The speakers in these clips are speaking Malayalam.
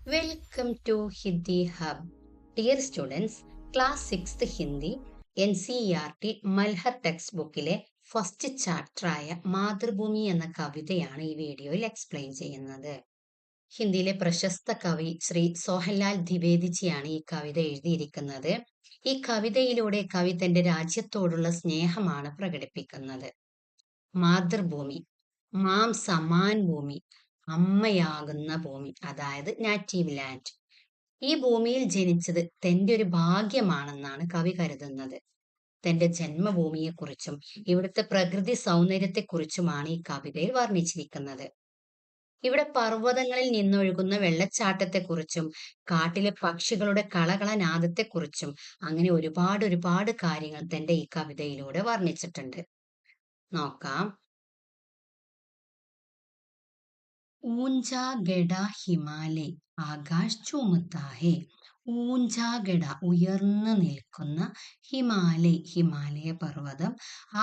Welcome to Hindi Hub. Dear students, Class 6th Hindi NCERT Malhar text ബുക്കിലെ ഫസ്റ്റ് ചാപ്റ്ററായ മാതൃഭൂമി എന്ന കവിതയാണ് ഈ വീഡിയോയിൽ എക്സ്പ്ലെയിൻ ചെയ്യുന്നത്. ഹിന്ദിയിലെ പ്രശസ്ത കവി ശ്രീ സോഹൻലാൽ ദ്വിവേദിജിയാണ് ഈ കവിത എഴുതിയിരിക്കുന്നത്. ഈ കവിതയിലൂടെ കവി തന്റെ രാജ്യത്തോടുള്ള സ്നേഹമാണ് പ്രകടിപ്പിക്കുന്നത്. മാതൃഭൂമി, മാം സമാൻ ഭൂമി, അമ്മയാകുന്ന ഭൂമി, അതായത് നാറ്റീവ് ലാൻഡ്. ഈ ഭൂമിയിൽ ജനിച്ചത് തന്റെ ഒരു ഭാഗ്യമാണെന്നാണ് കവി കരുതുന്നത്. തന്റെ ജന്മഭൂമിയെക്കുറിച്ചും ഇവിടുത്തെ പ്രകൃതി സൗന്ദര്യത്തെക്കുറിച്ചുമാണ് ഈ കവിതയിൽ വർണ്ണിച്ചിരിക്കുന്നത്. ഇവിടെ പർവ്വതങ്ങളിൽ നിന്നൊഴുകുന്ന വെള്ളച്ചാട്ടത്തെക്കുറിച്ചും കാട്ടിലെ പക്ഷികളുടെ കളകളനാദത്തെക്കുറിച്ചും അങ്ങനെ ഒരുപാട് കാര്യങ്ങൾ തന്റെ ഈ കവിതയിലൂടെ വർണ്ണിച്ചിട്ടുണ്ട്. നോക്കാം. ऊंचा गड़ा ഹിമാലയ ആകാശ് ചുമത്താ ഹേ. ഊഞ്ചാഗഡ ഉയർന്നു നിൽക്കുന്ന ഹിമാലയ പർവ്വതം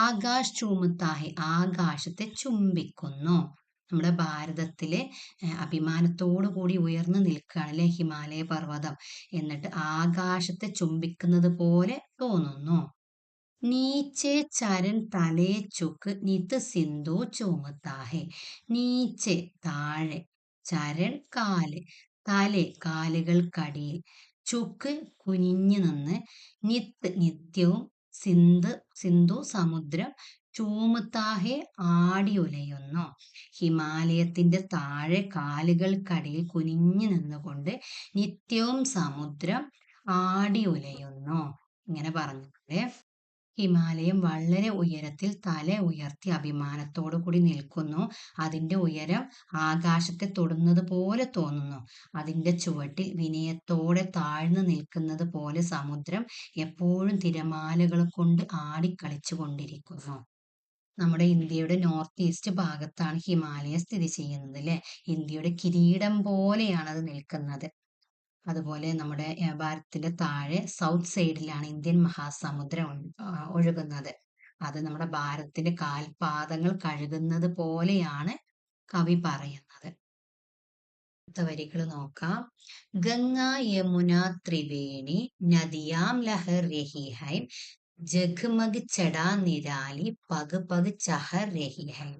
ആകാശ് ചുമത്താ ഹേ ആകാശത്തെ ചുംബിക്കുന്നു. നമ്മുടെ ഭാരതത്തിലെ അഭിമാനത്തോടു കൂടി ഉയർന്നു നിൽക്കുകയാണ് അല്ലെ ഹിമാലയ പർവ്വതം. എന്നിട്ട് ആകാശത്തെ ചുംബിക്കുന്നത് പോലെ തോന്നുന്നു. നീച്ചെ ചരൺ തലേ ചുക്ക് നിത് സിന്ധു ചുമത്താഹെ. നീച്ചെ താഴെ, ചരൺ കാല്, തലെ കാലുകൾക്കടിയിൽ, ചുക്ക് കുനിഞ്ഞു നിന്ന്, നിത്ത് നിത്യവും, സിന്ധു സമുദ്രം, ചൂമുത്താഹെ ആടി ഉലയുന്നു. ഹിമാലയത്തിന്റെ താഴെ കാലുകൾക്കടിയിൽ കുനിഞ്ഞു നിന്നുകൊണ്ട് നിത്യവും സമുദ്രം ആടി ഉലയുന്നു. ഇങ്ങനെ പറഞ്ഞിട്ടുണ്ട്. ഹിമാലയം വളരെ ഉയരത്തിൽ തല ഉയർത്തി അഭിമാനത്തോടു കൂടി നിൽക്കുന്നു. അതിന്റെ ഉയരം ആകാശത്തെ തൊടുന്നത് പോലെ തോന്നുന്നു. അതിന്റെ ചുവട്ടിൽ വിനയത്തോടെ താഴ്ന്നു നിൽക്കുന്നത് പോലെ സമുദ്രം എപ്പോഴും തിരമാലകൾ കൊണ്ട് ആടിക്കളിച്ചു കൊണ്ടിരിക്കുന്നു. നമ്മുടെ ഇന്ത്യയുടെ നോർത്ത് ഈസ്റ്റ് ഭാഗത്താണ് ഹിമാലയം സ്ഥിതി ചെയ്യുന്നത് അല്ലെ. ഇന്ത്യയുടെ കിരീടം പോലെയാണ് അത് നിൽക്കുന്നത്. അതുപോലെ നമ്മുടെ ഭാരതത്തിന്റെ താഴെ സൗത്ത് സൈഡിലാണ് ഇന്ത്യൻ മഹാസമുദ്രം ഒഴുകുന്നത്. അത് നമ്മുടെ ഭാരതത്തിന്റെ കാൽപാദങ്ങൾ കഴുകുന്നത് പോലെയാണ് കവി പറയുന്നത്. അടുത്ത വരികൾ നോക്കാം. ഗംഗ യമുന ത്രിവേണി നദിയാം ലഹർ രഹി ഹൈ, ജഗ്മഗ് ചടാ നിരാലി പഗ് പഗ് ചഹർ രഹി ഹൈ.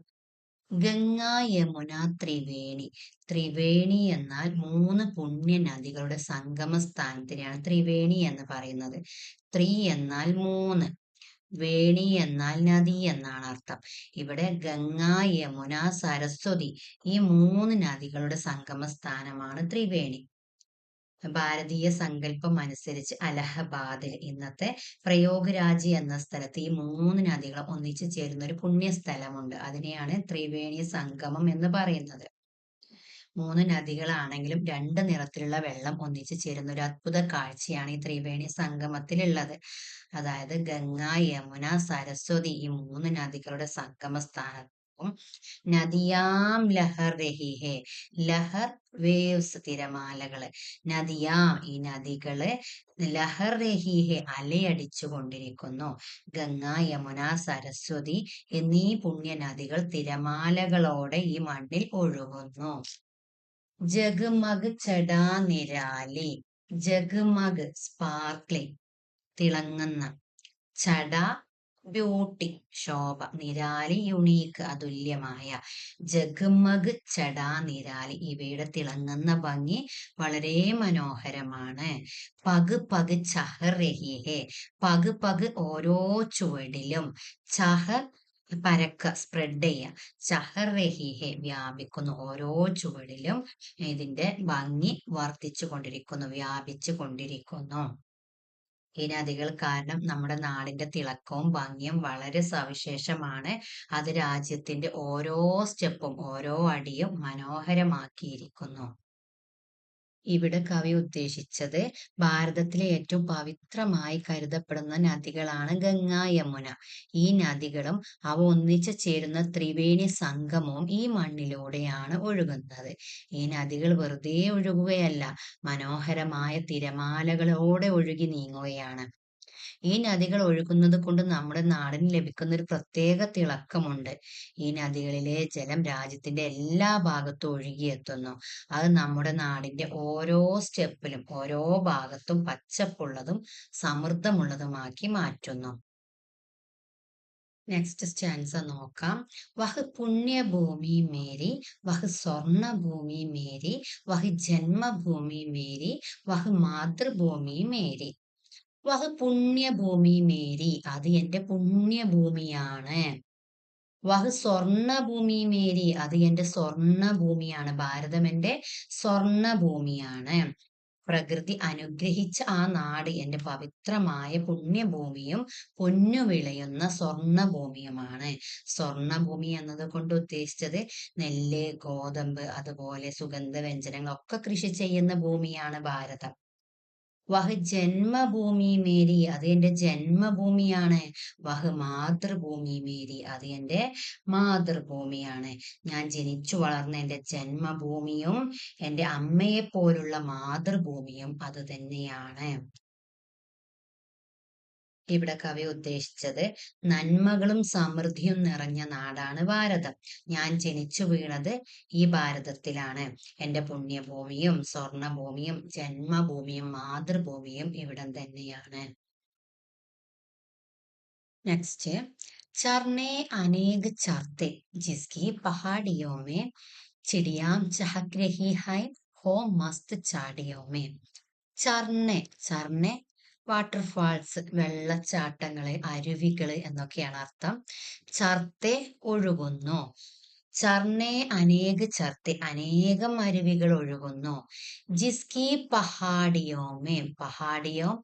ഗംഗ യമുന ത്രിവേണി. ത്രിവേണി എന്നാൽ 3 പുണ്യ നദികളുടെ സംഗമ സ്ഥാനത്തിനെയാണ് ത്രിവേണി എന്ന് പറയുന്നത്. ത്രി എന്നാൽ 3, വേണി എന്നാൽ നദി എന്നാണ് അർത്ഥം. ഇവിടെ ഗംഗ, യമുന, സരസ്വതി ഈ 3 നദികളുടെ സംഗമ സ്ഥാനമാണ് ത്രിവേണി. ഭാരതീയ സങ്കല്പം അനുസരിച്ച് അലഹബാദിൽ, ഇന്നത്തെ പ്രയോഗരാജ് എന്ന സ്ഥലത്ത് ഈ 3 നദികൾ ഒന്നിച്ചു ചേരുന്ന ഒരു പുണ്യസ്ഥലമുണ്ട്. അതിനെയാണ് ത്രിവേണി സംഗമം എന്ന് പറയുന്നത്. 3 നദികളാണെങ്കിലും 2 നിറത്തിലുള്ള വെള്ളം ഒന്നിച്ചു ചേരുന്ന ഒരു അത്ഭുത കാഴ്ചയാണ് ഈ ത്രിവേണി സംഗമത്തിലുള്ളത്. അതായത് ഗംഗ, യമുന, സരസ്വതി ഈ 3 നദികളുടെ സംഗമ സ്ഥാനത്തും നദിയാം ലഹർ രഹി ഹേ. ലഹർ വേവ്സ്, തിരമാലകള്. നദിയാം ഈ നദികള്, ലഹർ രഹി ഹേ അലയടിച്ചു കൊണ്ടിരിക്കുന്നു. ഗംഗ, യമുന, സരസ്വതി എന്നീ പുണ്യ നദികൾ തിരമാലകളോടെ ഈ മണ്ണിൽ ഒഴുകുന്നു. ജഗ്മഗ് ചടാ നിരാലി. ജഗ്മഗ് സ്പാർക്ലിംഗ്, തിളങ്ങുന്ന. ചട ബ്യൂട്ടി, ശോഭ. നിരാലി യുണീക്ക്, അതുല്യമായ. ജഗ്മഗ് ചടാ നിരാലി ഇവയുടെ തിളങ്ങുന്ന ഭംഗി വളരെ മനോഹരമാണ്. പഗ് പഗ് ചഹർ രഹി ഹേ. പഗ് പഗ് ഓരോ ചുവടിലും, ചഹർ പരക്ക, സ്പ്രെഡ് ചെയ്യുക, ചഹർ രഹി ഹേ വ്യാപിക്കുന്നു. ഓരോ ചുവടിലും ഇതിന്റെ ഭംഗി വർദ്ധിച്ചു കൊണ്ടിരിക്കുന്നു, വ്യാപിച്ചു കൊണ്ടിരിക്കുന്നു. ഈ നദികൾ കാരണം നമ്മുടെ നാടിന്റെ തിളക്കവും ഭംഗിയും വളരെ സവിശേഷമാണ്. അത് രാജ്യത്തിന്റെ ഓരോ സ്റ്റെപ്പും ഓരോ അടിയും മനോഹരമാക്കിയിരിക്കുന്നു. ഇവിടെ കവി ഉദ്ദേശിച്ചത് ഭാരതത്തിലെ ഏറ്റവും പവിത്രമായി കരുതപ്പെടുന്ന നദികളാണ് ഗംഗ, യമുന. ഈ നദികളും അവ ഒന്നിച്ചു ചേരുന്ന ത്രിവേണി സംഗമവും ഈ മണ്ണിലൂടെയാണ് ഒഴുകുന്നത്. ഈ നദികൾ വെറുതെ ഒഴുകുകയല്ല, മനോഹരമായ തിരമാലകളോടെ ഒഴുകി നീങ്ങുകയാണ്. ഈ നദികൾ ഒഴുകുന്നത് കൊണ്ട് നമ്മുടെ നാടിന് ലഭിക്കുന്ന ഒരു പ്രത്യേക തിളക്കമുണ്ട്. ഈ നദികളിലെ ജലം രാജ്യത്തിന്റെ എല്ലാ ഭാഗത്തും ഒഴുകിയെത്തുന്നു. അത് നമ്മുടെ നാടിന്റെ ഓരോ സ്റ്റെപ്പിലും ഓരോ ഭാഗത്തും പച്ചപ്പുള്ളതും സമൃദ്ധമുള്ളതുമാക്കി മാറ്റുന്നു. നെക്സ്റ്റ് സ്റ്റാൻസ നോക്കാം. വഹ് പുണ്യഭൂമി മേരി, വഹ് സ്വർണഭൂമി മേരി, വഹ് ജന്മഭൂമി മേരി, വഹ് മാതൃഭൂമി മേരി. വഹ് പുണ്യഭൂമി മേരി, അത് എന്റെ പുണ്യഭൂമിയാണ്. വഹ് സ്വർണഭൂമി മേരി, അത് എന്റെ സ്വർണഭൂമിയാണ്. ഭാരതം എന്റെ സ്വർണഭൂമിയാണ്. പ്രകൃതി അനുഗ്രഹിച്ച ആ നാട് എന്റെ പവിത്രമായ പുണ്യഭൂമിയും പൊന്നു വിളയുന്ന സ്വർണഭൂമിയുമാണ്. സ്വർണഭൂമി എന്നത് കൊണ്ട് ഉദ്ദേശിച്ചത് നെല്ല്, ഗോതമ്പ്, അതുപോലെ സുഗന്ധവ്യഞ്ജനങ്ങളൊക്കെ കൃഷി ചെയ്യുന്ന ഭൂമിയാണ് ഭാരതം. വഹ് ജന്മഭൂമി മേരി, അത് എന്റെ ജന്മഭൂമിയാണ്. വഹ് മാതൃഭൂമി മേരി, അത് എന്റെ മാതൃഭൂമിയാണ്. ഞാൻ ജനിച്ചു വളർന്ന എന്റെ ജന്മഭൂമിയും എന്റെ അമ്മയെ പോലുള്ള മാതൃഭൂമിയും അത് തന്നെയാണ്. ഇവിടെ കവി ഉദ്ദേശിച്ചത് നന്മകളും സമൃദ്ധിയും നിറഞ്ഞ നാടാണ് ഭാരതം. ഞാൻ ജനിച്ചു വീണത് ഈ ഭാരതത്തിലാണ്. എന്റെ പുണ്യഭൂമിയും സ്വർണഭൂമിയും ജന്മഭൂമിയും മാതൃഭൂമിയും ഇവിടം തന്നെയാണ്. നെക്സ്റ്റ്, ചർനെ അനേക് ചർത്തെ ജിസ്കി പഹാഡിയോ മേ ചിടിയാം ചഹക് രഹി ഹൈ ഹോ മസ്ത് ചാടിയോ മേ. ചർനെ, ചർനെ വാട്ടർഫാൾസ്, വെള്ളച്ചാട്ടങ്ങള്, അരുവികള് എന്നൊക്കെയാണ് അർത്ഥം. ചർത്തെ ഒഴുകുന്നു. ചർനെ അനേക് ചർത്തെ, അനേകം അരുവികൾ ഒഴുകുന്നു. ജിസ്കി പഹാഡിയോമേ, പഹാഡിയോ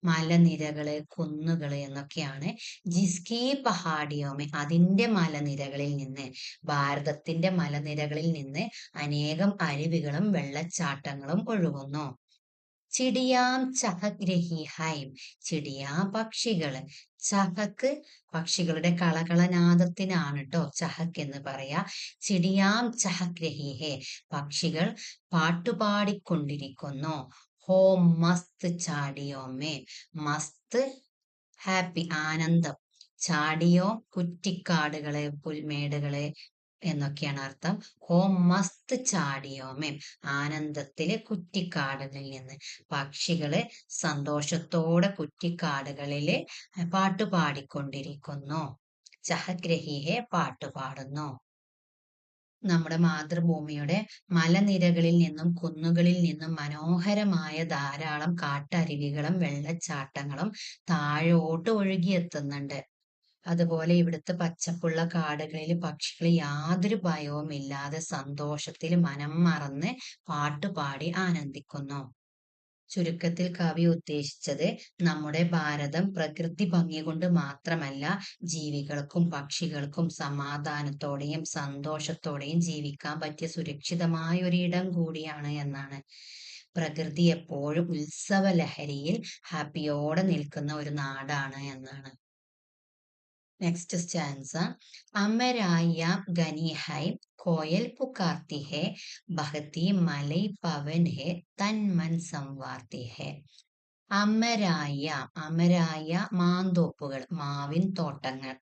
മലനിരകള്, കുന്നുകള് എന്നൊക്കെയാണ്. ജിസ്കി പഹാഡിയോമേ, അതിന്റെ മലനിരകളിൽ നിന്ന്, ഭാരതത്തിന്റെ മലനിരകളിൽ നിന്ന് അനേകം അരുവികളും വെള്ളച്ചാട്ടങ്ങളും ഒഴുകുന്നു. ചിടിയാം ചഹക് രഹി ഹൈം, ചിടിയാ പക്ഷികള്, ചഹക്ക് പക്ഷികളുടെ കളകളനാദത്തിനാണ് ട്ടോ ചഹക് എന്ന് പറയാ. ചിടിയാം ചഹക് രഹി ഹേ, പക്ഷികൾ പാട്ടുപാടിക്കൊണ്ടിരിക്കുന്നു. ഹോ മസ്ത് ചാടിയോ മേ, മസ്ത് ഹാപ്പി, ആനന്ദം. ചാടിയോ കുറ്റിക്കാടുകള്, പുൽമേടുകള് എന്നൊക്കെയാണ് അർത്ഥം. ഹോ മസ്ത് ചാടിയോമേ, ആനന്ദത്തില് കുറ്റിക്കാടുകളിൽ നിന്ന്. പക്ഷികള് സന്തോഷത്തോടെ കുറ്റിക്കാടുകളില് പാട്ടുപാടിക്കൊണ്ടിരിക്കുന്നു. ചഹക് രഹി ഹേ, പാട്ടുപാടുന്നു. നമ്മുടെ മാതൃഭൂമിയുടെ മലനിരകളിൽ നിന്നും കുന്നുകളിൽ നിന്നും മനോഹരമായ ധാരാളം കാട്ടരുവികളും വെള്ളച്ചാട്ടങ്ങളും താഴോട്ട് ഒഴുകിയെത്തുന്നുണ്ട്. അതുപോലെ ഇവിടുത്തെ പച്ചപ്പുള്ള കാടുകളിൽ പക്ഷികൾ യാതൊരു ഭയവും ഇല്ലാതെ സന്തോഷത്തിൽ മനം മറന്ന് പാട്ടുപാടി ആനന്ദിക്കുന്നു. ചുരുക്കത്തിൽ കവി ഉദ്ദേശിച്ചത് നമ്മുടെ ഭാരതം പ്രകൃതി ഭംഗി കൊണ്ട് മാത്രമല്ല ജീവികൾക്കും പക്ഷികൾക്കും സമാധാനത്തോടെയും സന്തോഷത്തോടെയും ജീവിക്കാൻ പറ്റിയ സുരക്ഷിതമായ ഒരിടം കൂടിയാണ് എന്നാണ്. പ്രകൃതി എപ്പോഴും ഉത്സവ ലഹരിയിൽ ഹാപ്പിയോടെ നിൽക്കുന്ന ഒരു നാടാണ് എന്നാണ്. Next stanza. അമരായ ഗനി ഹൈ കോയൽ പുകാർത്തി ഹെ, ബഹത്തി മലൈ പവൻ ഹെ തൻ മൻ സംവാർത്തി ഹെ. അമരായ, അമരായ മാന്തോപ്പുകൾ, മാവിൻ തോട്ടങ്ങൾ.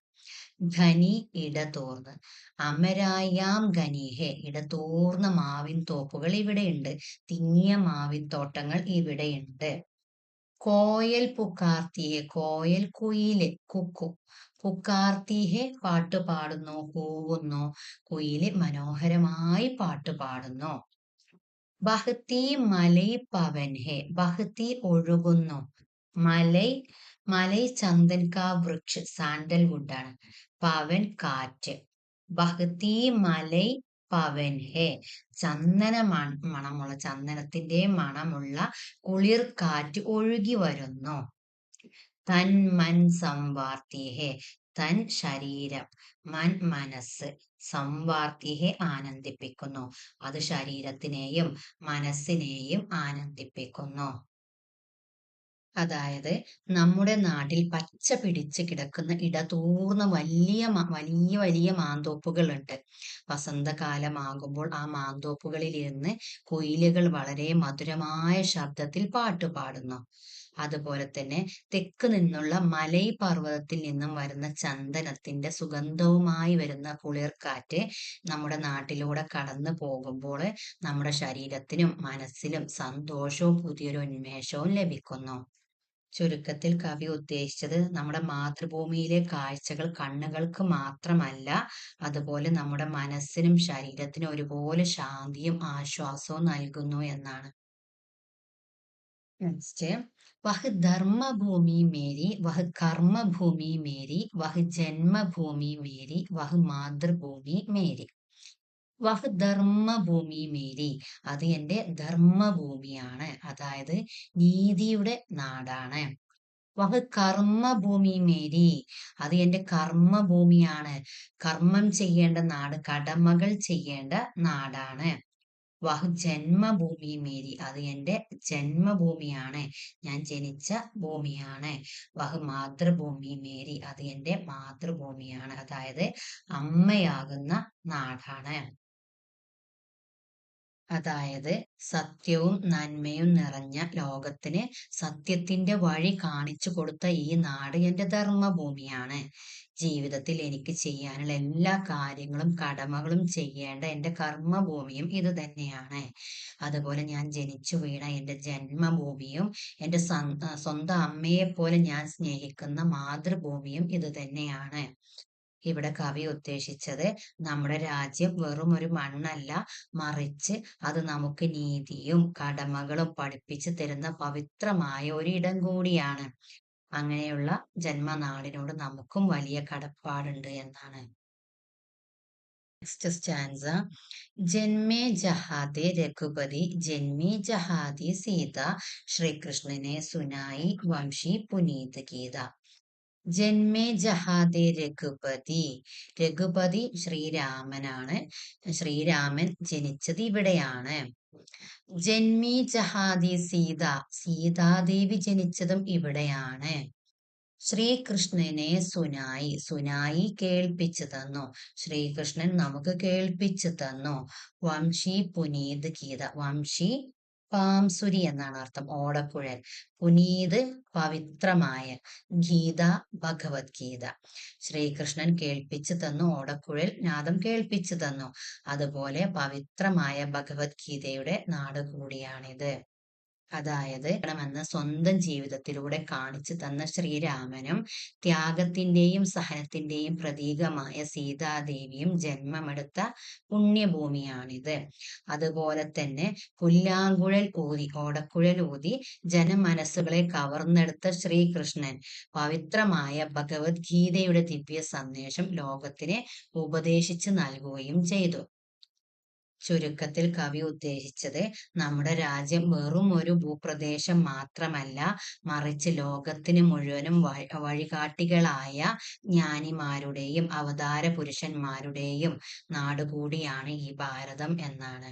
ഘനി ഇടതൂർന്ന്, അമരായാം ഘനിഹെ, ഇടതൂർന്ന മാവിൻ തോപ്പുകൾ ഇവിടെയുണ്ട്. തിങ്ങിയ മാവിൻ തോട്ടങ്ങൾ ഇവിടെയുണ്ട്. കോയൽ പുക്കാർത്തിയെ, കോയൽ കുയില്, കുക്കു. പുക്കാർത്തിഹെ, പാട്ട് പാടുന്നു, കൂവുന്നു. കുയില് മനോഹരമായി പാട്ട് പാടുന്നു. ബഹ്തി മലൈ പവൻഹെ, ബഹ്തി ഒഴുകുന്നു. മലൈ, മലൈ ചന്ദൻ കാ വൃക്ഷ്, സാൻഡൽവുഡ് ആണ്. പവൻ കാറ്റ്. ബഹ്തി മലൈ പവൻഹെ, ചന്ദന മണമുള്ള, ചന്ദനത്തിന്റെ മണമുള്ള കുളിർ കാറ്റ് ഒഴുകി വരുന്നു. തൻ മൻ സംവാർത്തിഹെ, തൻ ശരീരം, മൻ മനസ്സ്, സംവാർത്തിഹെ ആനന്ദിപ്പിക്കുന്നു. അത് ശരീരത്തിനെയും മനസ്സിനെയും ആനന്ദിപ്പിക്കുന്നു. അതായത് നമ്മുടെ നാട്ടിൽ പച്ച പിടിച്ച് കിടക്കുന്ന ഇടതൂർന്ന വലിയ വലിയ മാന്തോപ്പുകളുണ്ട്. വസന്തകാലമാകുമ്പോൾ ആ മാന്തോപ്പുകളിൽ ഇരുന്ന് കുയിലുകൾ വളരെ മധുരമായ ശബ്ദത്തിൽ പാട്ടുപാടുന്നു. അതുപോലെ തന്നെ തെക്ക് നിന്നുള്ള മലൈ പർവ്വതത്തിൽ നിന്നും വരുന്ന ചന്ദനത്തിന്റെ സുഗന്ധവുമായി വരുന്ന കുളിർക്കാറ്റ് നമ്മുടെ നാട്ടിലൂടെ കടന്നു പോകുമ്പോൾ നമ്മുടെ ശരീരത്തിനും മനസ്സിലും സന്തോഷവും പുതിയൊരു ഉന്മേഷവും ലഭിക്കുന്നു. ചുരുക്കത്തിൽ കവി ഉദ്ദേശിച്ചത് നമ്മുടെ മാതൃഭൂമിയിലെ കാഴ്ചകൾ കണ്ണുകൾക്ക് മാത്രമല്ല, അതുപോലെ നമ്മുടെ മനസ്സിനും ശരീരത്തിനും ഒരുപോലെ ശാന്തിയും ആശ്വാസവും നൽകുന്നു എന്നാണ്. നെക്സ്റ്റ്, വഹ് ധർമ്മഭൂമി മേരി വഹ് കർമ്മഭൂമി മേരി വഹ് ജന്മഭൂമി മേരി വഹ് മാതൃഭൂമി മേരി. വഹ് ധർമ്മഭൂമി മേരി, അത് എൻ്റെ ധർമ്മഭൂമിയാണ്, അതായത് നീതിയുടെ നാടാണ്. വഹ് കർമ്മഭൂമി മേരി, അത് എൻ്റെ കർമ്മഭൂമിയാണ്, കർമ്മം ചെയ്യേണ്ട നാട്, കടമകൾ ചെയ്യേണ്ട നാടാണ്. വഹ് ജന്മഭൂമി മേരി, അത് എൻ്റെ ജന്മഭൂമിയാണ്, ഞാൻ ജനിച്ച ഭൂമിയാണ്. വഹ് മാതൃഭൂമി മേരി, അത് എൻ്റെ മാതൃഭൂമിയാണ്, അതായത് അമ്മയാകുന്ന നാടാണ്. അതായത് സത്യവും നന്മയും നിറഞ്ഞ ലോകത്തിന് സത്യത്തിന്റെ വഴി കാണിച്ചു കൊടുത്ത ഈ നാട് എൻ്റെ ധർമ്മഭൂമിയാണ്. ജീവിതത്തിൽ എനിക്ക് ചെയ്യാനുള്ള എല്ലാ കാര്യങ്ങളും കടമകളും ചെയ്യേണ്ട എൻ്റെ കർമ്മഭൂമിയും ഇത് തന്നെയാണ്. അതുപോലെ ഞാൻ ജനിച്ചു വീണ എൻ്റെ ജന്മഭൂമിയും എൻ്റെ സ്വന്തം അമ്മയെ പോലെ ഞാൻ സ്നേഹിക്കുന്ന മാതൃഭൂമിയും ഇത് തന്നെയാണ്. ഇവിടെ കവി ഉദ്ദേശിച്ചത് നമ്മുടെ രാജ്യം വെറും ഒരു മണ്ണല്ല, മറിച്ച് അത് നമുക്ക് നീതിയും കടമകളും പഠിപ്പിച്ചു തരുന്ന പവിത്രമായ ഒരിടം കൂടിയാണ്. അങ്ങനെയുള്ള ജന്മനാടിനോട് നമുക്കും വലിയ കടപ്പാടുണ്ട് എന്നാണ്. Next stanza. ജന്മേ ജഹാദെ രഘുപതി ജന്മി ജഹാദി സീത ശ്രീകൃഷ്ണനെ സുനായി വംശി പുനീത് ഗീത. ജന്മേ ജഹാദെ രഘുപതി, രഘുപതി ശ്രീരാമനാണ്, ശ്രീരാമൻ ജനിച്ചത് ഇവിടെയാണ്. ജന്മി ജഹാദി സീത, സീതാദേവി ജനിച്ചതും ഇവിടെയാണ്. ശ്രീകൃഷ്ണനെ സുനായി, സുനായി കേൾപ്പിച്ചു തന്നു, ശ്രീകൃഷ്ണൻ നമുക്ക് കേൾപ്പിച്ചു തന്നു. വംശി പുനീത് ഗീത, വംശി പാംസുരി എന്നാണ് അർത്ഥം, ഓടക്കുഴൽ. പുനീത് പവിത്രമായ, ഗീത ഭഗവത്ഗീത. ശ്രീകൃഷ്ണൻ കേൾപ്പിച്ചു തന്നു, ഓടക്കുഴൽ നാദം കേൾപ്പിച്ചു തന്നു, അതുപോലെ പവിത്രമായ ഭഗവത്ഗീതയുടെ നാട് കൂടിയാണിത്. അതായത് ണമെന്ന് സ്വന്തം ജീവിതത്തിലൂടെ കാണിച്ചു തന്ന ശ്രീരാമനും ത്യാഗത്തിന്റെയും സഹനത്തിന്റെയും പ്രതീകമായ സീതാദേവിയും ജന്മമെടുത്ത പുണ്യഭൂമിയാണിത്. അതുപോലെ തന്നെ പുല്ലാങ്കുഴൽ ഊതി, ഓടക്കുഴൽ ഊതി ജനമനസ്സുകളെ കവർന്നെടുത്ത ശ്രീകൃഷ്ണൻ പവിത്രമായ ഭഗവത്ഗീതയുടെ ദിവ്യ സന്ദേശം ലോകത്തിന് ഉപദേശിച്ചു നൽകുകയും ചെയ്തു. ചുരുക്കത്തിൽ കവി ഉദ്ദേശിച്ചത് നമ്മുടെ രാജ്യം വെറും ഒരു ഭൂപ്രദേശം മാത്രമല്ല, മറിച്ച് ലോകത്തിന് മുഴുവനും വഴികാട്ടികളായ ജ്ഞാനിമാരുടെയും അവതാര പുരുഷന്മാരുടെയും നാടുകൂടിയാണ് ഈ ഭാരതം എന്നാണ്.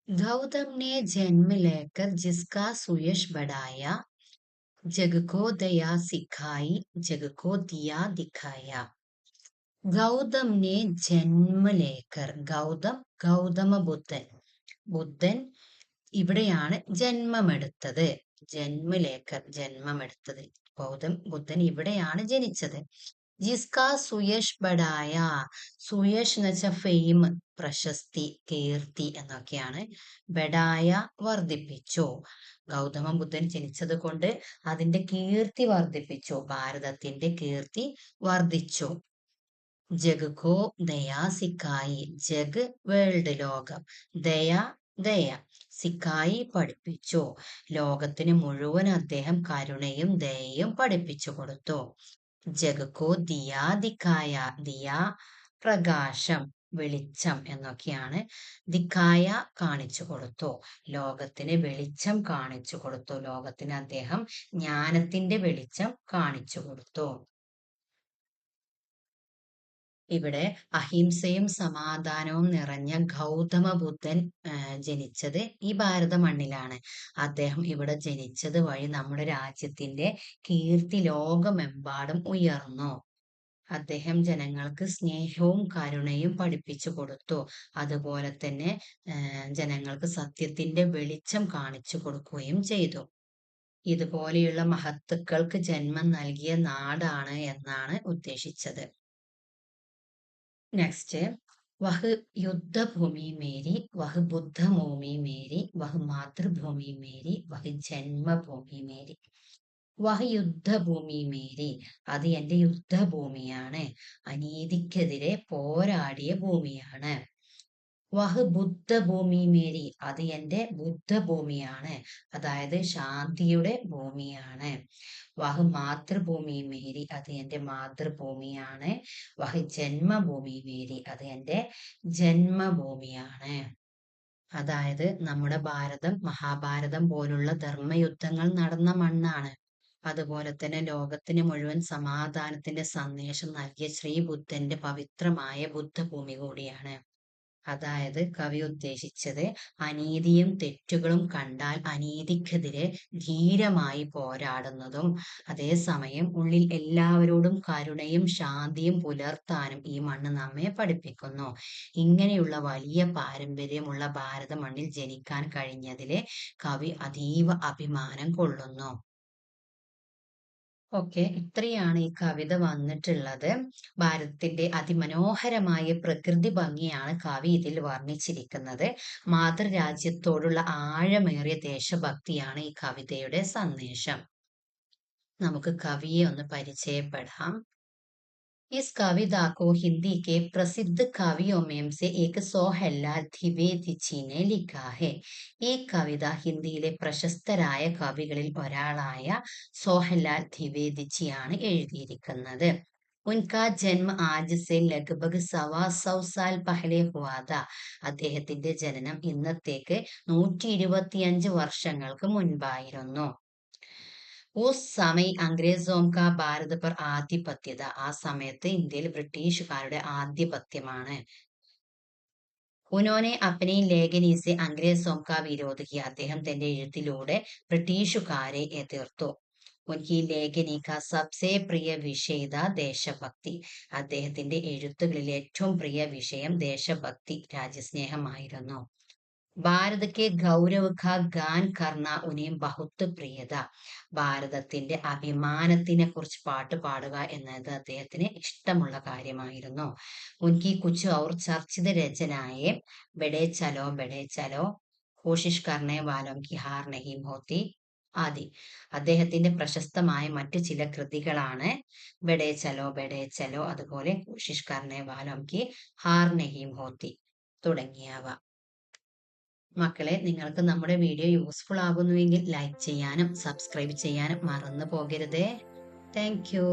गौतम ने जन्म लेकर जिसका सुयश बढ़ाया, जग को दया सिखाई, जग को दिया दिखाया. ഗൗതം നെ ജന്മ ലേക്കർ, ഗൗതം ഗൗതമ ബുദ്ധൻ, ബുദ്ധൻ ഇവിടെയാണ് ജന്മമെടുത്തത്. ജന്മലേക്കർ, ജന്മമെടുത്തത്. ബുദ്ധൻ ഇവിടെയാണ് ജനിച്ചത്. ജിസ്കാ സുയഷ് ബഡായ, സുയഷ് എന്ന് വെച്ചാൽ ഫെയിം, പ്രശസ്തി, കീർത്തി എന്നൊക്കെയാണ്. ബഡായ വർദ്ധിപ്പിച്ചു. ഗൗതമ ബുദ്ധൻ ജനിച്ചത് കൊണ്ട് അതിന്റെ കീർത്തി വർദ്ധിപ്പിച്ചു, ഭാരതത്തിന്റെ കീർത്തി വർദ്ധിച്ചു. ജഗ് കോ ദയാ സിക്കായി, ജഗ് വേൾഡ്, ലോകം, ദയ ദയ, സിക്കായി പഠിപ്പിച്ചു, ലോകത്തിന് മുഴുവൻ അദ്ദേഹം കരുണയും ദയയും പഠിപ്പിച്ചു കൊടുത്തു. ജഗ് കോ ദിയാ ദിക്കായ, ദിയ പ്രകാശം, വെളിച്ചം എന്നൊക്കെയാണ്. ദിക്കായ കാണിച്ചു കൊടുത്തു, ലോകത്തിന് വെളിച്ചം കാണിച്ചു കൊടുത്തു, ലോകത്തിന് അദ്ദേഹം ജ്ഞാനത്തിന്റെ വെളിച്ചം കാണിച്ചു കൊടുത്തു. ഇവിടെ അഹിംസയും സമാധാനവും നിറഞ്ഞ ഗൗതമ ബുദ്ധൻ ജനിച്ചത് ഈ ഭാരത മണ്ണിലാണ്. അദ്ദേഹം ഇവിടെ ജനിച്ചത് വഴി നമ്മുടെ രാജ്യത്തിന്റെ കീർത്തി ലോകമെമ്പാടും ഉയർന്നു. അദ്ദേഹം ജനങ്ങൾക്ക് സ്നേഹവും കരുണയും പഠിപ്പിച്ചു കൊടുത്തു. അതുപോലെ തന്നെ ജനങ്ങൾക്ക് സത്യത്തിന്റെ വെളിച്ചം കാണിച്ചു കൊടുക്കുകയും ചെയ്തു. ഇതുപോലെയുള്ള മഹത്തുക്കൾക്ക് ജന്മം നൽകിയ നാടാണ് എന്നാണ് ഉദ്ദേശിച്ചത്. നെക്സ്റ്റ്, വഹ് യുദ്ധഭൂമി മേരി, വഹ് ബുദ്ധഭൂമി മേരി, വഹ് മാതൃഭൂമി മേരി, വഹ് ജന്മഭൂമി മേരി. വഹ് യുദ്ധഭൂമി മേരി, അത് എന്റെ യുദ്ധഭൂമിയാണ്. അനീതിക്കെതിരെ പോരാടിയ ഭൂമിയാണ്. വഹ് ബുദ്ധഭൂമി മേരി, അത് എന്റെ ബുദ്ധഭൂമിയാണ്. അതായത് ശാന്തിയുടെ ഭൂമിയാണ്. വഹ് മാതൃഭൂമി മേരി, അത് എന്റെ മാതൃഭൂമിയാണ്. വഹ് ജന്മഭൂമി മേരി, അത് എന്റെ ജന്മഭൂമിയാണ്. അതായത് നമ്മുടെ ഭാരതം മഹാഭാരതം പോലുള്ള ധർമ്മയുദ്ധങ്ങൾ നടന്ന മണ്ണാണ്. അതുപോലെ തന്നെ ലോകത്തിന് മുഴുവൻ സമാധാനത്തിന്റെ സന്ദേശം നൽകിയ ശ്രീബുദ്ധന്റെ പവിത്രമായ ബുദ്ധഭൂമി കൂടിയാണ്. അതായത് കവി ഉദ്ദേശിച്ചത് അനീതിയും തെറ്റുകളും കണ്ടാൽ അനീതിക്കെതിരെ ധീരമായി പോരാടുന്നതും അതേസമയം ഉള്ളിൽ എല്ലാവരോടും കരുണയും ശാന്തിയും പുലർത്താനും ഈ മണ്ണ് നമ്മെ പഠിപ്പിക്കുന്നു. ഇങ്ങനെയുള്ള വലിയ പാരമ്പര്യമുള്ള ഭാരത മണ്ണിൽ ജനിക്കാൻ കഴിഞ്ഞതില് കവി അതീവ അഭിമാനം കൊള്ളുന്നു. ഓക്കെ, ഇത്രയാണ് ഈ കവിത വന്നിട്ടുള്ളത്. ഭാരതത്തിന്റെ അതിമനോഹരമായ പ്രകൃതി ഭംഗിയാണ് കവി ഇതിൽ വർണ്ണിച്ചിരിക്കുന്നത്. മാതൃരാജ്യത്തോടുള്ള ആഴമേറിയ ദേശഭക്തിയാണ് ഈ കവിതയുടെ സന്ദേശം. നമുക്ക് കവിയെ ഒന്ന് പരിചയപ്പെടാം. इस कविता को हिंदी के प्रसिद्ध कवियों में से एक सोहनलाल द्विवेदी ने लिखा है. ഈ കവിത ഹിന്ദിയിലെ പ്രശസ്തരായ കവികളിൽ ഒരാളായ സോഹൻലാൽ ദ്വിവേദിജിയാണ് എഴുതിയിരിക്കുന്നത്. ഉൻകാ ജന്മ ആജ് സെ ലഗ്ഭഗ് 125 സാൽ പഹലെ ഹുവാ താ. അദ്ദേഹത്തിന്റെ ജനനം ഇന്നത്തേക്ക് 125 വർഷങ്ങൾക്ക് മുൻപായിരുന്നു. उस समय अंग्रेजों का भारत पर ആധിപത്യത. ആ സമയത്ത് ഇന്ത്യയിൽ ബ്രിട്ടീഷുകാരുടെ ആധിപത്യമാണ്. ഉനോനെ അപ്നി ലേഖനി സെ അംഗ്രേസോं का विरोध किया. അദ്ദേഹം തന്റെ എഴുത്തിലൂടെ ബ്രിട്ടീഷുകാരെ എതിർത്തു. ഉൻകി ലേഖനി കാ സബ്സെ പ്രിയ വിഷയ ദേശഭക്തി. അദ്ദേഹത്തിന്റെ എഴുത്തുകളിൽ ഏറ്റവും പ്രിയ വിഷയം ദേശഭക്തി, രാജ്യസ്നേഹമായിരുന്നു. ഭാരത് കെ ഗൗരവ് കാ ഗാൻ കർണ ഉനെ ബഹുത്ത് പ്രിയത. ഭാരതത്തിന്റെ അഭിമാനത്തിനെ കുറിച്ച് പാട്ട് പാടുക എന്നത് അദ്ദേഹത്തിന് ഇഷ്ടമുള്ള കാര്യമായിരുന്നു. ഉൻകി കുച്ച് ഔർ ചർച്ചിത രചനായെ ബഡേ ചലോ, കോഷിഷ് കർണേ വാലോം കി ഹാർ നഹീം ഹോത്തി ആദി. അദ്ദേഹത്തിന്റെ പ്രശസ്തമായ മറ്റു ചില കൃതികളാണ് ബഡേ ചലോ, അതുപോലെ കോഷിഷ് കർണേ വാലോം കി ഹാർ നഹീം ഹോത്തി തുടങ്ങിയവ. മക്കളെ, നിങ്ങൾക്ക് നമ്മുടെ വീഡിയോ യൂസ്ഫുൾ ആകുന്നുവെങ്കിൽ ലൈക്ക് ചെയ്യാനും സബ്സ്ക്രൈബ് ചെയ്യാനും മറന്നു പോകരുതേ. Thank U.